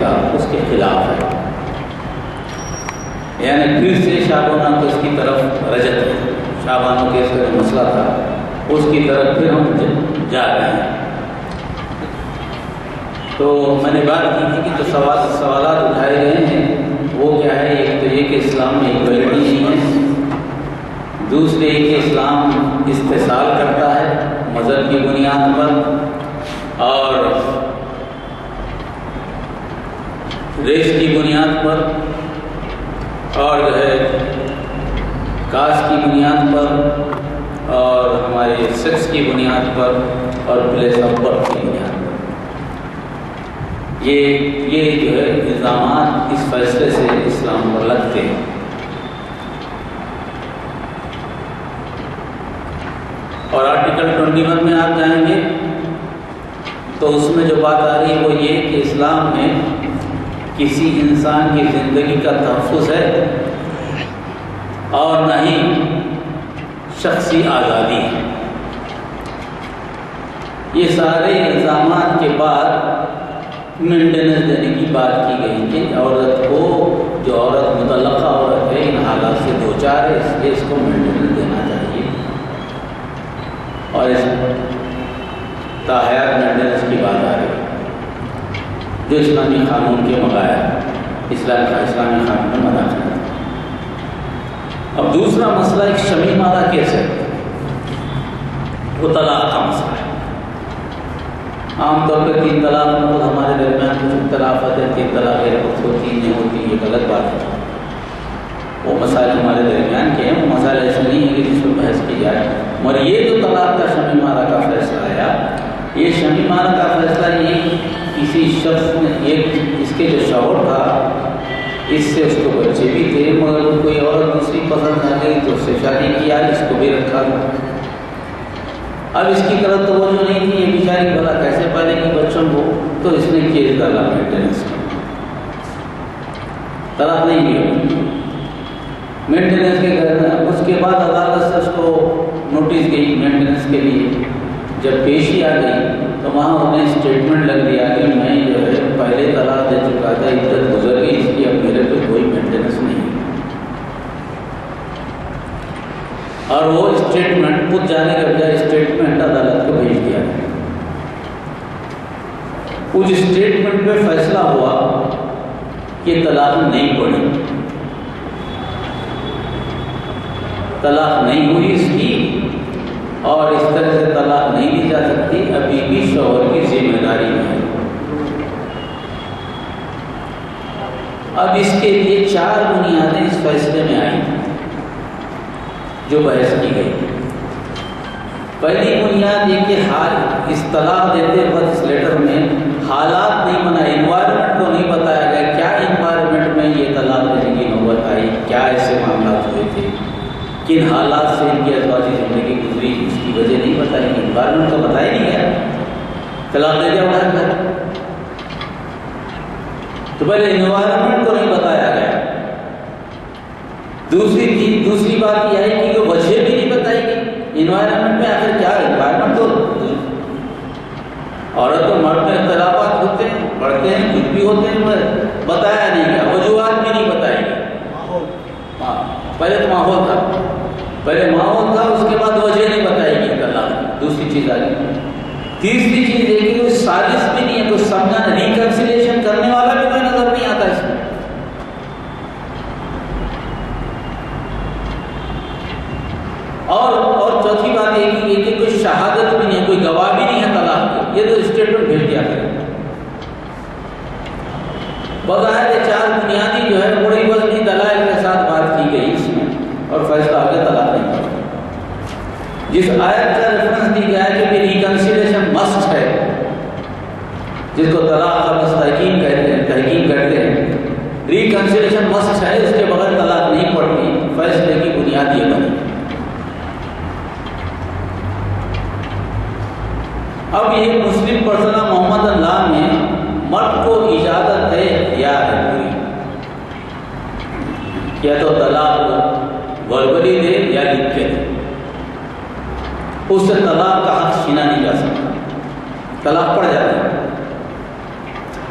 کا اس کے خلاف ہے، یعنی پھر سے شابانہ کو اس کی طرف رجت ہے، شابانوں کے جو مسئلہ تھا اس کی طرف پھر ہم جا رہے ہیں۔ تو میں نے بات کی تھی کہ جو سوالات اٹھائے گئے ہیں وہ کیا ہے، ایک تو یہ کہ اسلام میں ایکویلٹی نہیں ہے، دوسرے کہ اسلام استحصال کرتا ہے مذہب کی بنیاد پر اور ریس کی بنیاد پر اور جو ہے کاسٹ کی بنیاد پر اور ہمارے سیکس کی بنیاد پر اور پلیس آف برتھ کی بنیاد پر۔ یہ جو ہے الزامات اس فیصلے سے اسلام پر لگتے ہیں۔ اور آرٹیکل 21 میں آپ جائیں گے تو اس میں جو بات آ رہی ہے وہ یہ کہ اسلام میں کسی انسان کی زندگی کا تحفظ ہے اور نہ ہی شخصی آزادی ہے۔ یہ سارے الزامات کے بعد مینٹیننس دینے کی بات کی گئی کہ عورت کو، جو عورت مطلقہ عورت ہے، ان حالات سے دوچار ہے، اس لیے اس کو مینٹیننس دینا چاہیے اور اس تاحیات مینٹیننس کی بات آ رہی ہے جو اسلامی قانون کے مغایر اسلامی قانون میں مداخلت ہے۔ اب دوسرا مسئلہ ایک شمیمانہ کیس ہے، وہ طلاق کا مسئلہ ہے۔ عام طور پہ 3 طلاق میں ہمارے درمیان کچھ اختلافات ہیں، 3 طلاقیں ہوتی نہیں ہوتی، یہ غلط بات ہے۔ وہ مسائل ہمارے درمیان کے ہیں، وہ مسائل ایسے نہیں ہیں کہ جس پر بحث کی جائے، مگر یہ جو طلاق کا شمیمانہ کا فیصلہ آیا، یہ شمیمانہ کا فیصلہ یہ کسی شخص نے، اس کے جو شوہر تھا اس سے اس کو بچے بھی تھے، مگر کوئی عورت دوسری پسند آ گئی تو اس سے شادی کیا، اس کو بھی رکھا گیا۔ اب اس کی طرف توجہ نہیں تھی، یہ بیچاری بھلا کیسے پالے گی بچوں کو، تو اس نے کیس ڈالا مینٹیننس کا۔ طلاق نہیں لیا مینٹیننس کے گھر، اس کے بعد عدالت سے اس کو نوٹس گئی مینٹیننس کے لیے۔ جب پیشی آ گئی تو وہاں انہیں اسٹیٹمنٹ لگ دیا کہ میں جو ہے پہلے طلاق دے چکا تھا، عدت گزر گئی، اس کی اب میرے پہ کوئی مینٹیننس نہیں ہے۔ اور وہ اسٹیٹمنٹ خود جانے کے بجائے اسٹیٹمنٹ عدالت کو بھیج دیا گیا۔ اس اسٹیٹمنٹ پہ فیصلہ ہوا کہ طلاق نہیں پڑی، طلاق نہیں ہوئی اس کی، اور اس طرح سے طلاق نہیں دی جا سکتی، ابھی بھی شوہر کی ذمہ داری ہے۔ اب اس کے لیے 4 بنیادیں اس فیصلے میں آئی جو بحث کی گئی۔ پہلی بنیاد یہ کہ اس طلاق دیتے وقت اس لیٹر میں حالات نہیں بنائے، انوائرمنٹ کو نہیں بتایا گیا، کیا انوائرمنٹ میں یہ طلاق دینے کی نوبت آئی، کیا ایسے معاملات ہوئے تھے، کن حالات سے ان کی ازواجی زندگی گزری، اس کی وجہ نہیں بتائی گئی۔ انوائرمنٹ تو بتایا نہیں گیا، طلاق دے دیا اٹھا کر۔ تو پہلے انوائرمنٹ کو نہیں بتایا گیا۔ دوسری بات یہ ہے کہ وجہ بھی نہیں بتائی گئی۔ انوائرمنٹ میں آخر کیا ہے؟ انوائرمنٹ تو عورت اور مرد میں اختلافات ہوتے ہیں، بڑھتے ہیں، کچھ بھی ہوتے ہیں، بتایا نہیں گیا، وجوہات بھی نہیں بتائی گئی۔ پہلے تو ماحول تھا، اس کے بعد وجہ نہیں بتائی گئی طلاق، دوسری چیز آ گئی۔ تیسری چیز یہ کہ کوئی سازش بھی نہیں ہے، کوئی سمجھانا ریکنسیلیشن کرنے والا بھی کوئی نظر نہیں آتا اس میں۔ اور چوتھی بات یہ کہ کوئی شہادت بھی نہیں ہے، کوئی گواہ بھی نہیں ہے طلاق کی، یہ تو اسٹیٹمنٹ بھیج دیا کرے۔ بظاہر یہ 4 بنیادی جو ہے بڑی وزنی دلائل کے ساتھ بات کی گئی اس میں، اور فیصلہ آگے طلاق نہیں پڑا۔ جس آیت کا ریفرنس دی گیا ہے کہ ریکنسیلیشن مسٹ ہے، جس کو طلاق کا بس تحقیق کرتے ہیں، ریکنسیلیشن مسٹ ہے، اس کے بغیر طلاق نہیں پڑتی، فیصلے کی بنیاد یہ بنی۔ اب یہ مسلم پرسنہ محمد اللہ میں مرد کو اجازت ہے، اختیار ہے پوری، یا تو طلاق وربلی دے یا لکھ کے دے، اس سے طلاق کا حق چھینا نہیں جا سکتا، طلاق پڑ جاتا ہے۔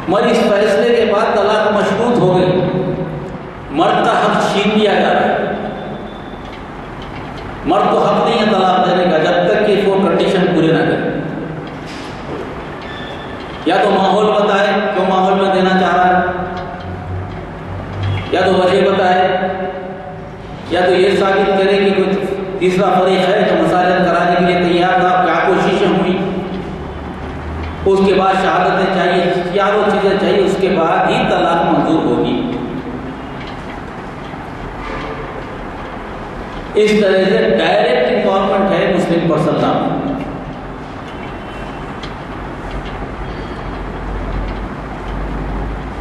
مگر اس فیصلے کے بعد طلاق مشروط ہو گئی، مرد کا حق چھین لیا جا رہا ہے، مرد کو حق نہیں ہے طلاق دینے کا جب تک کہ وہ کنڈیشن پورے نہ کرے. یا تو ماحول بتائے کیوں ماحول میں دینا چاہ رہا ہے، یا تو وجہ بتائے، یا تو یہ ثابت کرے کہ کوئی تیسرا فریق ہے جو مسائل کرانے کے لیے تیار تھا، کیا کوششیں ہوئی، اس کے بعد شہادتیں چاہیے، کیا وہ چیزیں چاہیے، اس کے بعد ہی طلاق منظور ہوگی. اس طرح سے ڈائریکٹ انوالومنٹ ہے مسلم پرسنل لا میں.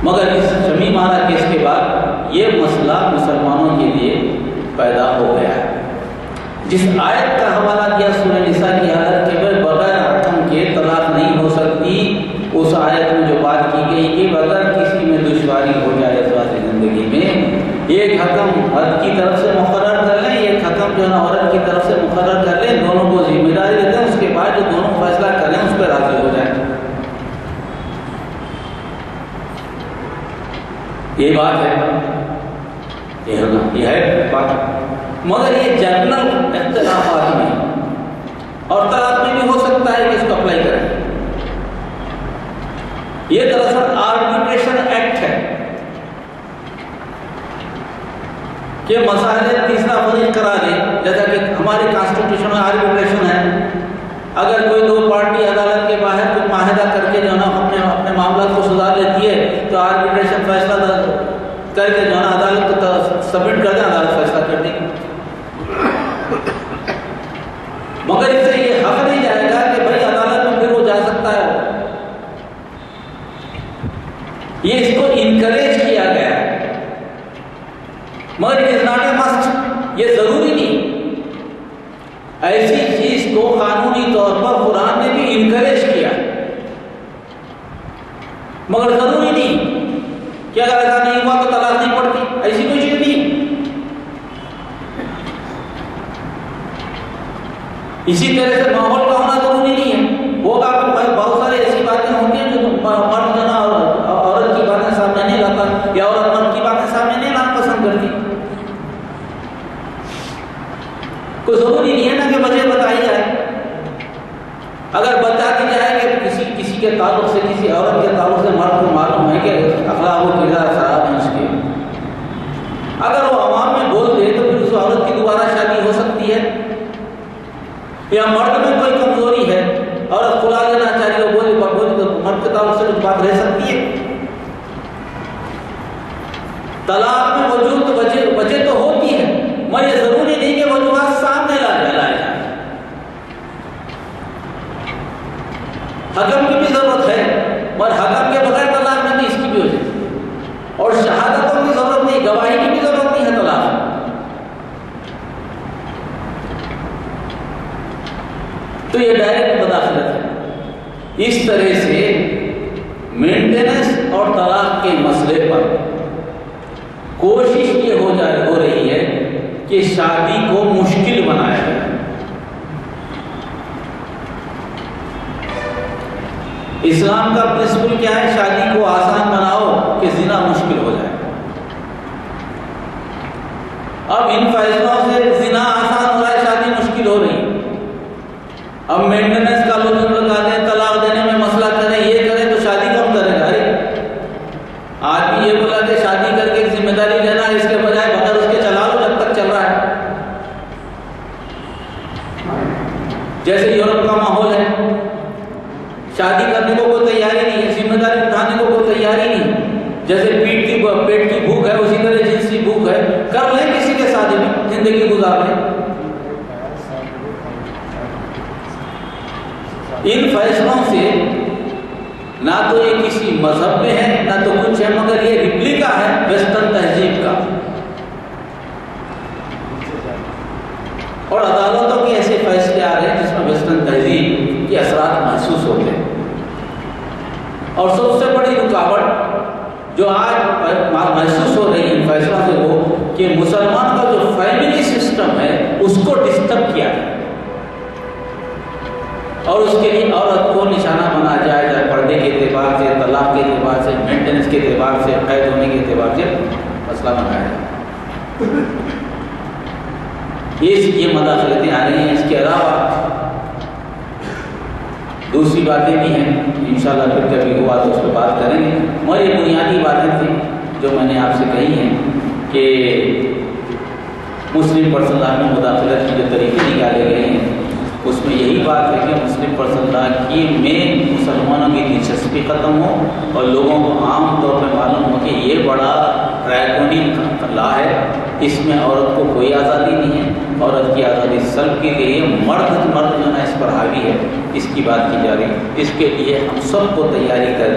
مگر اس شمیم آرا کیس کے بعد یہ مسئلہ مسلمانوں کے لیے پیدا ہو گیا ہے. جس آیت کا حوالہ دیا سورہ نساء کی حالت کے بغیر حکم کے طلاق نہیں ہو سکتی، اس آیت میں جو بات کی گئی کہ اگر کسی میں دشواری ہو جائے ذاتی زندگی میں، ایک حکم مرد کی طرف سے مقرر کر لیں، ایک حکم جو ہے نا عورت کی طرف سے مقرر کر لیں، دونوں کو ذمہ داری دے دیں، اس کے بعد جو دونوں فیصلہ کریں اس پہ راضی ہو جائیں. یہ بات ہے، یہ ہے بات. مگر یہ جنرل اختلافات میں اور طلاق میں بھی ہو سکتا ہے کہ اس کو اپلائی کریں. یہ دراصل آربیٹریشن ایکٹ ہے کہ مسائل تیسرا فریق کرا دے، جیسا کہ ہماری کانسٹیٹیوشن میں آربیٹریشن ہے. اگر کوئی دو پارٹی عدالت کے باہر کوئی معاہدہ کر کے جو ہے نا اپنے معاملات کو سدھار لیتی ہے تو آربیٹریشن فیصلہ کر کے جو ہے نا عدالت کو سبمٹ کر دیں، عدالت فیصلہ کر دے گی. مگر اس سے یہ حق نہیں جائے گا کہ بھائی عدالت میں پھر وہ جا سکتا ہے. یہ اس کو انکریج کیا گیا ہے، مگر it is not a must. یہ ضروری نہیں. ایسی چیز کو قانونی طور پر قرآن نے بھی انکریج کیا، مگر ضروری نہیں کہ اگر ایسا نہیں ہوا تو طلاق نہیں پڑتی. ایسی کوئی چیز نہیں. اسی طرح سے ماحول کا ہونا ضروری نہیں ہے. ہوگا بہت ساری ایسی باتیں ہوتی ہیں جو مرد جو نا عورت کی باتیں سامنے نہیں لاتا، یا عورت مرد کی باتیں سامنے نہیں لانا پسند کرتی. کوئی ضروری نہیں ہے نا کہ وجہ بتائی جائے. اگر بتا دی جائے کہ کسی کے تعلق سے، کسی عورت کے تعلق سے مرد کو معلوم ہے کہ اخلاق و کردار خراب ہیں اس کے، اگر وہ عوام میں بول دے تو پھر اس عورت کی دوبارہ شادی ہو سکتی ہے. یا مرد میں کوئی کمزوری ہے، عورت کھلا دینا چاہیے، وہ بولی تو مرد کے تعلق سے کچھ بات رہ سکتی ہے. طلاق میں وجود وجہ تو ہوتی ہے، مگر یہ ضروری نہیں کہ وجوہات سامنے لائے جائیں. حکم کی بھی ضرورت ہے، مگر حکم کے بغیر طلاق میں نہیں، اس کی بھی وجہ. اور شہادتوں کی ضرورت نہیں، گواہی کی بھی ضرورت نہیں ہے طلاق. تو یہ ڈائریکٹ مداخلت ہے. اس طرح سے مینٹیننس اور طلاق کے مسئلے پر کوشش یہ ہو رہی ہے کہ شادی کو مشکل بنایا جائے. اسلام کا پرنسپل کیا ہے؟ شادی کو آسان بناؤ کہ زنا مشکل ہو جائے. اب ان فیصلوں سے زنا آسان ہو رہا ہے، شادی مشکل ہو رہی ہے. اب مینٹیننس کا لوگ لگا دیں، طلاق دینے میں مسئلہ کریں، یہ کریں تو شادی کم کرے گا. آدمی یہ بولا کہ شادی کر کے ذمہ داری لینا ہے، اس کے بجائے بغیر اس کے چلا لو جب تک چل رہا ہے. جیسے یورپ کا ماحول ہے، شادی کرنے کو کوئی تیاری نہیں ہے، ذمہ داری اٹھانے کو کوئی تیاری نہیں. جیسے پیٹ کی بھوک ہے، اسی طرح جنسی بھوک ہے، کر لیں کسی کے ساتھ بھی زندگی گزار لیں. ان فیصلوں سے نہ تو یہ کسی مذہب میں ہے نہ تو کچھ ہے، مگر یہ ریپلیکا ہے ویسٹرن تہذیب کا. اور عدالتوں کے ایسے فیصلے آ رہے ہیں جس میں ویسٹرن تہذیب کے اثرات محسوس ہوتے ہیں. اور سب سے بڑی رکاوٹ جو آج محسوس ہو رہی ہے ان فیصلوں سے وہ کہ مسلمان کا جو فیملی سسٹم ہے اس کو ڈسٹرب کیا ہے، اور اس کے لیے عورت کو نشانہ بنا جائے، چاہے پردے کے اعتبار سے، طلاق کے اعتبار سے، کے اعتبار سے، قید ہونے کے اعتبار سے مسئلہ بنایا ہے۔ یہ مداخلتیں آ رہی ہیں۔ اس کے علاوہ دوسری باتیں بھی ہیں، انشاءاللہ پھر کبھی ہوا تو اس پہ بات کریں گے، اور یہ بنیادی باتیں تھیں جو میں نے آپ سے کہی ہیں کہ مسلم پرسنل لا میں مداخلت کے جو طریقے نکالے گئے ہیں اس میں یہی بات ہے کہ مسلم پرسنل لا کی میں مسلمانوں کی دلچسپی ختم ہو اور لوگوں کو عام طور پہ معلوم ہو کہ یہ بڑا ڈریکونی لا ہے، اس میں عورت کو کوئی آزادی نہیں ہے، عورت کی آزادی سلب کے لیے مرد جو ہے اس پر حاوی ہے، اس کی بات کی جا رہی ہے۔ اس کے لیے ہم سب کو تیاری کر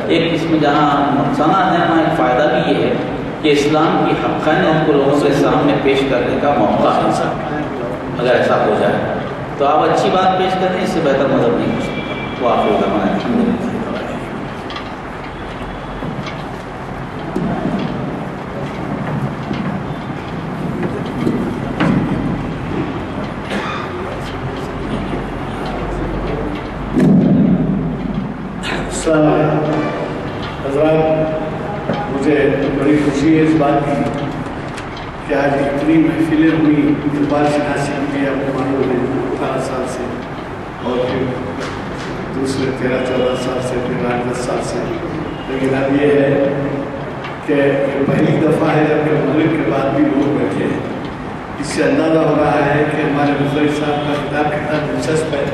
ایک اس میں جہاں نقصانات ہیں وہاں ایک فائدہ بھی یہ ہے کہ اسلام کی حقانیت کو لوگوں کے سامنے پیش کرنے کا موقع ہے۔ اگر ایسا ہو جائے تو آپ اچھی بات پیش کریں، اس سے بہتر مدد نہیں ہو سکتا۔ وہ آپ لوگ ہمارے حضرات، مجھے بڑی خوشی ہے اس بات کی کہ آج اتنی محفلیں ہوئی اقبال شناسی کی آپ کو معلوم ہے 18 سال سے، اور پھر دوسرے 13-14 سال سے، پھر 8-10 سال سے، لیکن اب یہ ہے کہ یہ پہلی دفعہ ہے جب کہ مغرب کے بعد بھی لوگ بیٹھے ہیں۔ اس سے اندازہ ہو رہا ہے کہ ہمارے مفتی صاحب کا کتاب کتنا دلچسپ ہے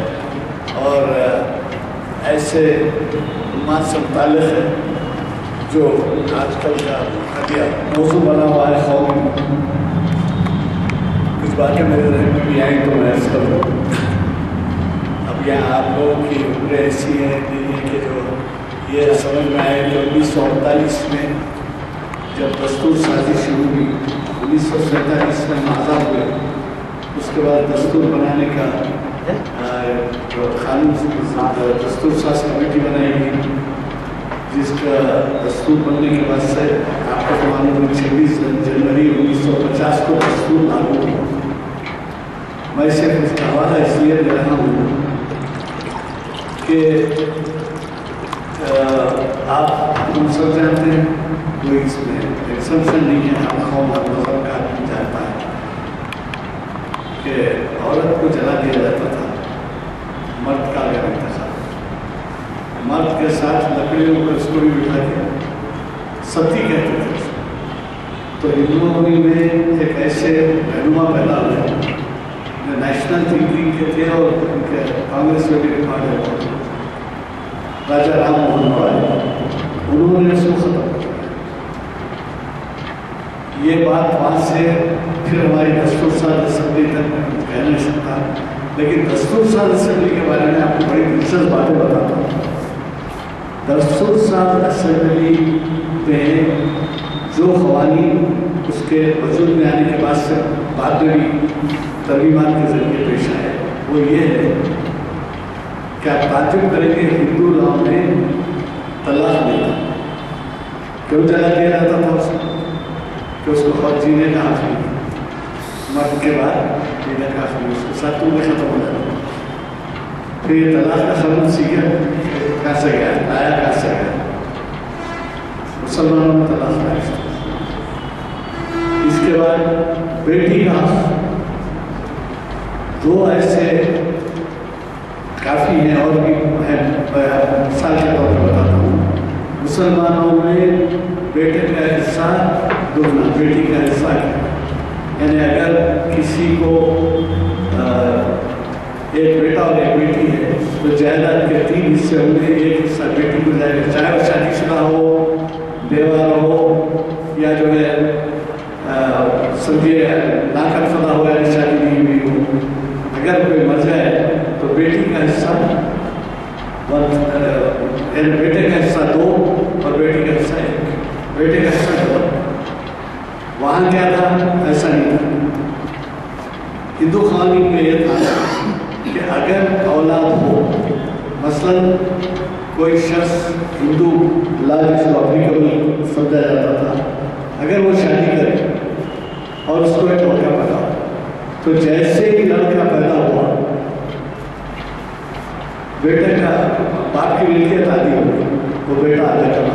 اور ایسے علماء سے متعلق ہے جو آج کل کا موضوع بنا ہوا ہے قوم۔ کچھ باتیں میرے ذہن میں بھی آئیں تو میں عرض کر دوں۔ اب یہاں آپ لوگوں کی عمریں ایسی ہیں کہ جو یہ سمجھ میں آئے کہ 1948 میں جب دستور سازی شروع ہوئی، 1947 میں آزاد ہوئے، اس کے بعد دستور بنانے کا قانون دستور ساز کمیٹی بنائی گئی، جس کا دستور بننے کے بعد سے آپ کا معلوم ہے 26 جنوری 1950 کو دستور لاگو ہوا۔ میں صرف اس کا حوالہ اس لیے دے رہا ہوں کہ آپ ہم سب جانتے ہیں کوئی اس میں ایکسپشن نہیں ہے، ہم قوم ہر مذہب کا آدمی جانتا ہے کہ عورت کو جلا دیا جاتا تھا، مرد کا غیر انتخاب، مرد کے ساتھ لکڑیوں پر اس کو بھی بٹھا کے ستی کہتے تھے۔ تو ہندوؤں میں ایک ایسے رہنما پیدا ہوئے جو نیشنل تھنکنگ کے تھے اور ان کے کانگریس میں بھی ریکارڈ ہے، راجا رام موہن رائے، انہوں نے اس کو ختم کیا۔ یہ بات وہاں سے پھر ہماری دستور ساز اسمبلی تک کہہ نہیں سکتا، لیکن دستور ساز اسمبلی کے بارے میں آپ کو بڑی دلچسپ باتیں بتاتا ہوں۔ دستور ساز اسمبلی میں جو قوانین اس کے وجود میں آنے کے بعد سے بعد میں بھی ترمیمات کے ذریعے پیش آئے، وہ یہ ہے کہ آپ تعجب کریں گے ہندو لاء میں طلاق دیتا کیوں جلا دیا جاتا تھا؟ اس کہ اس کو خود جینے کا حق نہیں، مرد کے بعد جینے کا حق نہیں، اس کے ساتھ تم ختم ہو جاتا۔ پھر یہ طلاق کا قانون سیکھا کہاں سے گیا، آیا کہاں سے گیا؟ مسلمانوں میں طلاق کا۔ اس کے بعد بیٹی کا حق، دو ایسے کافی ہیں اور بھی ہیں، مثال کے طور پر بتاتا ہوں۔ مسلمانوں میں بیٹے کا حصہ دگنا، بیٹی کا حصہ ہے، یعنی اگر کسی کو ایک بیٹا اور ایک بیٹی ہے تو جائیداد کے 3 حصے ہوں گے، ایک حصہ بیٹی کو جائے گا، چاہے وہ شادی شدہ ہو، بیوہ ہو، یا جو ہے سمجھیے ناقد شدہ ہو یا شادی نہیں ہوئی ہو۔ اگر کوئی مر جائے تو بیٹی کا حصہ بیٹے کا حصہ 2 اور بیٹی کا حصہ 1، بیٹے کا حصہ 2۔ وہاں کیا تھا؟ ایسا نہیں تھا۔ ہندو قوانین میں یہ تھا کہ اگر اولاد ہو، مثلا کوئی شخص ہندو لا جس کو اپلیکیبل سمجھا جاتا تھا، اگر وہ شادی کرے اور اس کو ایک لڑکا پیدا ہو تو جیسے ہی لڑکا پیدا ہوا بیٹے کا باپ کی ملکیت آدھی ہوگی، وہ بیٹا آدھا کما،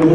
2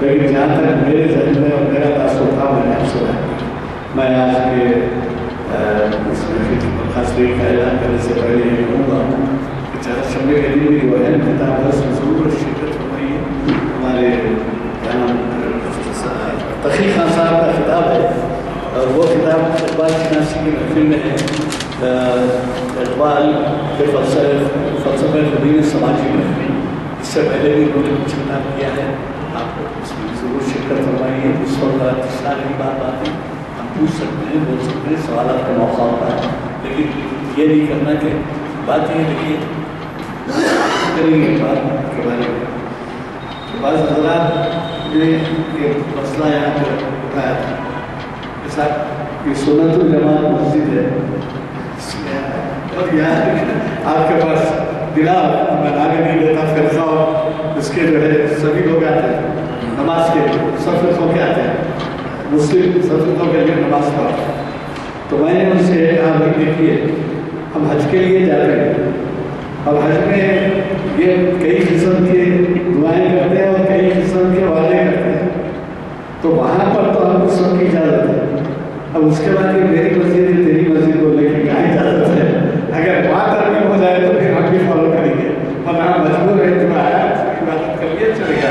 لیکن جہاں تک میرے ذہن میں اور میرا تاثر تھا میں نے آپ سے بات کی. میں آج کے اس میں خاصری کا اعلان کرنے سے پہلے یہ کہوں گا کہ چاہے شمع کے دن بھی جو اہم کتاب ہے اس میں ضرور شرکت ہو رہی ہے. ہمارے کیا نام تقی خان صاحب کا خطاب ہے اور وہ کتاب اقبال شناسی کی محفل میں ہے. اقبال کے فلسفہ قدیم سماجی محفل اس سے پہلے بھی انہوں نے کچھ خطاب کیا ہے. آپ اس میں ضرور شرکت فرمائیے. اس وقت ساری بات آتی ہم پوچھ سکتے ہیں بول سکتے ہیں سوالات کا موقع ہوتا ہے لیکن یہ نہیں کرنا کہ بات یہ دیکھیے کریں گے بات کے بارے میں. بعض حضرات نے ایک مسئلہ یہاں پہ اٹھایا تھا کہ صاحب یہ سنت الجماعت مسجد ہے اور یہاں آپ کے پاس دلا میں آگے نہیں لیتا فرقہ اور اس کے جو ہے سبھی لوگ آتے ہیں نماز کے سب فرقوں کے آتے ہیں مسلم سب فرقوں کے لیے نماز پڑھتے ہیں. تو میں نے ان سے کہا بھائی دیکھیے ہم حج کے لیے جا رہے ہیں اور حج میں یہ کئی قسم کے دعائیں کرتے ہیں اور کئی قسم کے وعدے کرتے ہیں. تو وہاں پر تو ہم کو سب کی اجازت ہے. اب اس کے بعد یہ میری مسجد ہے تیری مسجد کو لے کے کیا اجازت ہے. اگر وہاں ترمیم ہو جائے تو پھر ہم بھی فالو کریں گے ورنہ مجبور ہے جو آیا اس کی عبادت کر لیے چلے گا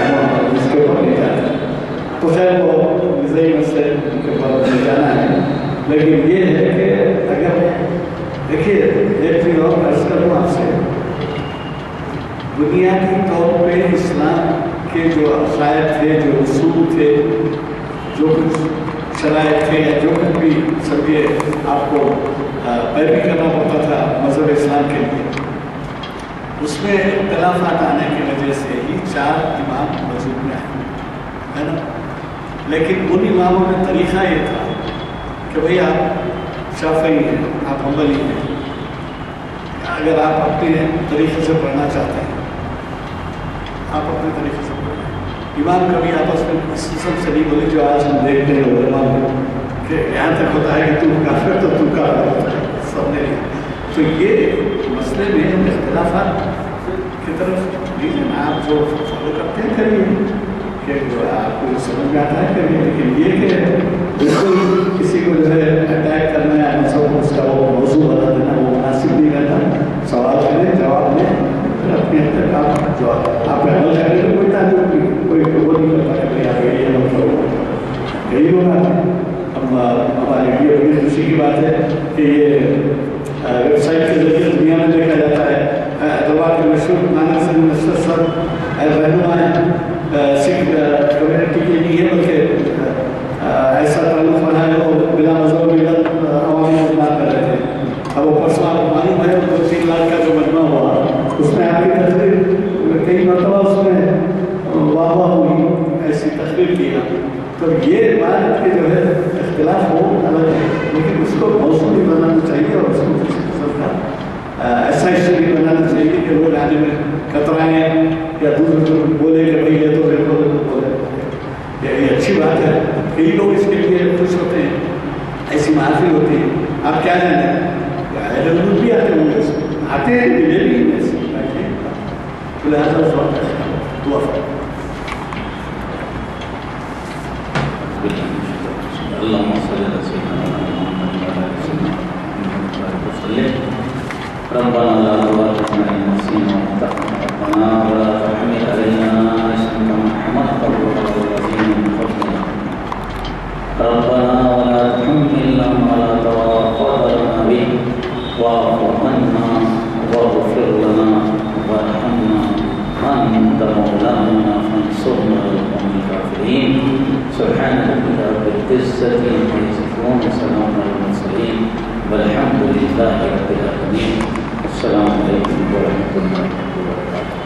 اس کے اوپر نہیں جاتا. تو خیر وہ نظری مسئلے ان کے اوپر نہیں جانا ہے. لیکن یہ ہے کہ اگر دیکھیے ایک چیز اور عرض کروں آپ سے بنیادی طور پہ اسلام کے جو عقائد تھے جو اصول تھے جو کچھ شرائط تھے یا جو کچھ بھی سب یہ آپ کو پیروی کرنا پڑتا تھا مذہب اسلام کے لیے اس میں اختلافات آنے کی وجہ سے ہی 4 امام وجود میں آئے ہے نا. لیکن ان اماموں میں طریقہ یہ تھا کہ بھئی آپ شافعی ہیں آپ حنبلی ہیں اگر آپ اپنے طریقے سے پڑھنا چاہتے ہیں آپ اپنے طریقے سے پڑھیں. امام کبھی آپس میں اس قسم سے نہیں بولے جو آج ہم دیکھتے ہیں علماء میں کہ یہاں تک ہوتا ہے کہ تم کافر تو تم کافر ہوتا ہے سب نے. تو یہ مسئلے میں اختلافات کی طرف نہیں جانا. آپ جو فالو کرتے ہیں کریے کہ آپ کو سمجھ میں آتا ہے کریے. لیکن یہ کہ بالکل کسی کو جو ہے اٹیک کرنا ہے مذہب اس کا وہ موضوع بنا دینا وہ مناسب نہیں رہتا. سوال کریں جواب دیں پھر اپنے حد تک آپ جواب آپ عمل کریں تو کوئی تعلق نہیں کوئی وہ نہیں کرتا کہ بھائی آپ یہ مطلب یہی ہوگا. ہم ہماری یہ بڑی خوشی کی بات ہے کہ یہ ویب سائٹ کے ذریعے دنیا میں دیکھا جاتا ہے. حیدرآباد کے مشہور نانا سنگ مشرف صاحب رہنما ہیں سکھ کمیونٹی کے لیے بلکہ ایسا تعلق بنا ہے وہ بلا مذہب ملت عوامی خدمات کر رہے تھے. اب وہ پرسوں آپ کو معلوم ہے 2-3 لاکھ کا جو مجمع ہوا اس میں آپ کی تقریر کئی مرتبہ اس میں واہ واہ ہوئی ایسی تقریر کیا. تو یہ بات کہ جو ہے اختلاف ہو الگ ہے لیکن اس کو موضوع بھی بنانا چاہیے اور اس کو کسی قسم کا ایسا ایشو بھی بنانا چاہیے کہ لوگ آنے میں کترائیں یا دوسرے بولے کہ بھائی یہ تو بالکل بولے. یہ اچھی بات ہے. کئی لوگ اس کے لیے خوش ہوتے ہیں ایسی محافل ہوتی ہے. آپ کیا جانیں لوگ بھی آتے ہوں گے اس میں آتے ہیں ملے بھی ایسے بیٹھے تو لہٰذا اس وقت دعا اللهم صل على سيدنا محمد وعلى آل سيدنا محمد وبارك وسلم. ربنا لا تؤاخذنا إن نسينا وأخطأنا ولا تحمل علينا إصرا كما حملته على الذين من قبلنا ربنا ولا تحملنا ما لا طاقة لنا به واعف عنا واغفر لنا وارحمنا أنت مولانا فانصرنا على القوم الكافرين. سبحان ربك رب العزة عما يصفون وسلام على المرسلين والحمد لله رب العالمين. السلام عليكم ورحمة الله وبركاته.